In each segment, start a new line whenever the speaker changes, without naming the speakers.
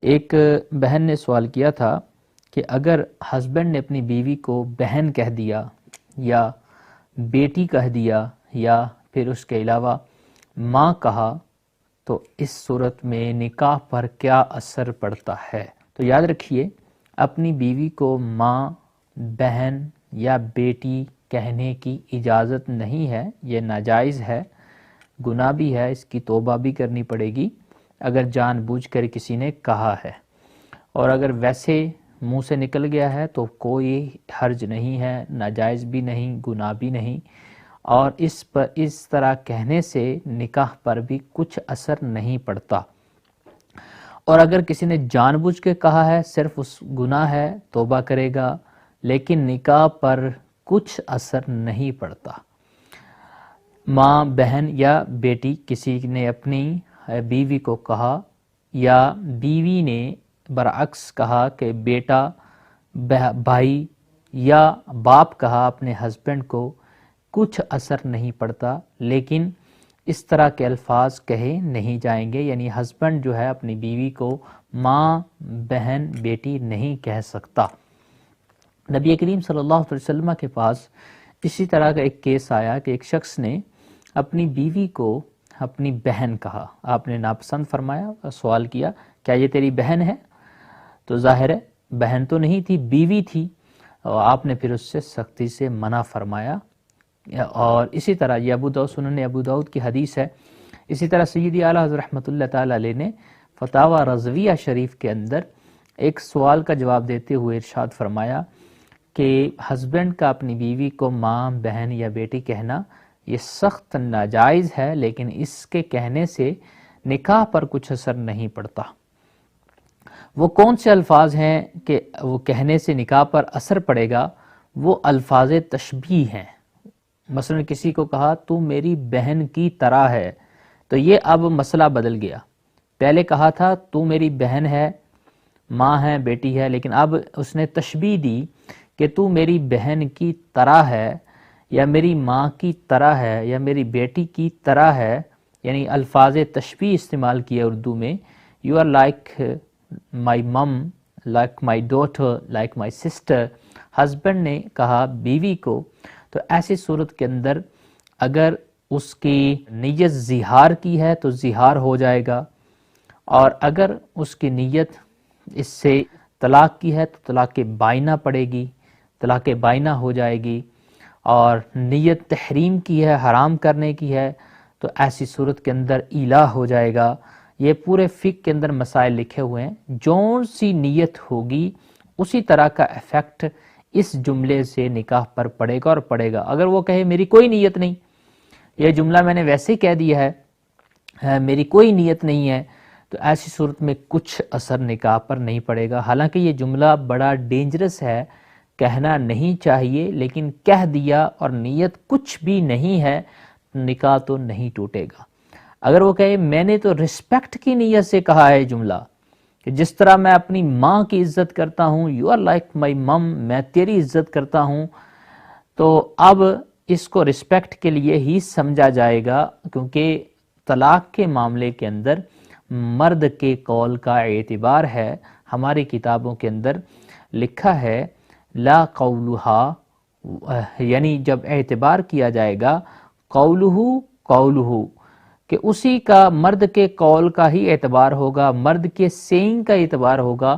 ایک بہن نے سوال کیا تھا کہ اگر ہسبینڈ نے اپنی بیوی کو بہن کہہ دیا یا بیٹی کہہ دیا یا پھر اس کے علاوہ ماں کہا تو اس صورت میں نکاح پر کیا اثر پڑتا ہے؟ تو یاد رکھیے، اپنی بیوی کو ماں، بہن یا بیٹی کہنے کی اجازت نہیں ہے، یہ ناجائز ہے، گناہ بھی ہے، اس کی توبہ بھی کرنی پڑے گی اگر جان بوجھ کر کسی نے کہا ہے، اور اگر ویسے منہ سے نکل گیا ہے تو کوئی حرج نہیں ہے، ناجائز بھی نہیں، گناہ بھی نہیں، اور اس طرح کہنے سے نکاح پر بھی کچھ اثر نہیں پڑتا۔ اور اگر کسی نے جان بوجھ کے کہا ہے، صرف اس گناہ ہے، توبہ کرے گا، لیکن نکاح پر کچھ اثر نہیں پڑتا۔ ماں، بہن یا بیٹی کسی نے اپنی بیوی کو کہا یا بیوی نے برعکس کہا کہ بیٹا، بھائی یا باپ کہا اپنے ہسبینڈ کو، کچھ اثر نہیں پڑتا، لیکن اس طرح کے الفاظ کہے نہیں جائیں گے، یعنی ہسبینڈ جو ہے اپنی بیوی کو ماں، بہن، بیٹی نہیں کہہ سکتا۔ نبی کریم صلی اللہ علیہ وسلم کے پاس اسی طرح کا ایک کیس آیا کہ ایک شخص نے اپنی بیوی کو اپنی بہن کہا، آپ نے ناپسند فرمایا، سوال کیا کیا یہ تیری بہن ہے؟ تو ظاہر ہے بہن تو نہیں تھی، بیوی تھی، اور آپ نے پھر اس سے سختی سے منع فرمایا۔ اور اسی طرح یہ سنن ابو داؤد کی حدیث ہے۔ اسی طرح سیدی اعلیٰ حضرت رحمۃ اللہ تعالی علیہ نے فتاوی رضویہ شریف کے اندر ایک سوال کا جواب دیتے ہوئے ارشاد فرمایا کہ ہسبینڈ کا اپنی بیوی کو ماں، بہن یا بیٹی کہنا یہ سخت ناجائز ہے، لیکن اس کے کہنے سے نکاح پر کچھ اثر نہیں پڑتا۔ وہ کون سے الفاظ ہیں کہ وہ کہنے سے نکاح پر اثر پڑے گا؟ وہ الفاظ تشبیہ ہیں۔ مثلا کسی کو کہا تو میری بہن کی طرح ہے، تو یہ اب مسئلہ بدل گیا۔ پہلے کہا تھا تو میری بہن ہے، ماں ہے، بیٹی ہے، لیکن اب اس نے تشبیہ دی کہ تو میری بہن کی طرح ہے یا میری ماں کی طرح ہے یا میری بیٹی کی طرح ہے، یعنی الفاظ تشبیہ استعمال کیا اردو میں۔ یو آر لائک مائی مم، like my daughter, like my sister. Husband نے کہا بیوی کو، تو ایسی صورت کے اندر اگر اس کی نیت زہار کی ہے تو زہار ہو جائے گا، اور اگر اس کی نیت اس سے طلاق کی ہے تو طلاق بائنہ پڑے گی، طلاق بائنہ ہو جائے گی، اور نیت تحریم کی ہے، حرام کرنے کی ہے، تو ایسی صورت کے اندر ایلا ہو جائے گا۔ یہ پورے فقہ کے اندر مسائل لکھے ہوئے ہیں، جون سی نیت ہوگی اسی طرح کا ایفیکٹ اس جملے سے نکاح پر پڑے گا اور پڑے گا۔ اگر وہ کہے میری کوئی نیت نہیں، یہ جملہ میں نے ویسے ہی کہہ دیا ہے، میری کوئی نیت نہیں ہے، تو ایسی صورت میں کچھ اثر نکاح پر نہیں پڑے گا۔ حالانکہ یہ جملہ بڑا ڈینجرس ہے، کہنا نہیں چاہیے، لیکن کہہ دیا اور نیت کچھ بھی نہیں ہے، نکاح تو نہیں ٹوٹے گا۔ اگر وہ کہے میں نے تو رسپیکٹ کی نیت سے کہا ہے جملہ، کہ جس طرح میں اپنی ماں کی عزت کرتا ہوں، یو آر لائک مائی مم، میں تیری عزت کرتا ہوں، تو اب اس کو رسپیکٹ کے لیے ہی سمجھا جائے گا، کیونکہ طلاق کے معاملے کے اندر مرد کے قول کا اعتبار ہے۔ ہماری کتابوں کے اندر لکھا ہے لا قولہا، یعنی جب اعتبار کیا جائے گا قولہ، کہ اسی کا مرد کے قول کا ہی اعتبار ہوگا، مرد کے سینگ کا اعتبار ہوگا،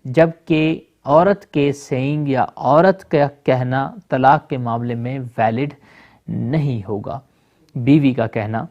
جبکہ عورت کے سینگ یا عورت کا کہنا طلاق کے معاملے میں ویلڈ نہیں ہوگا، بیوی کا کہنا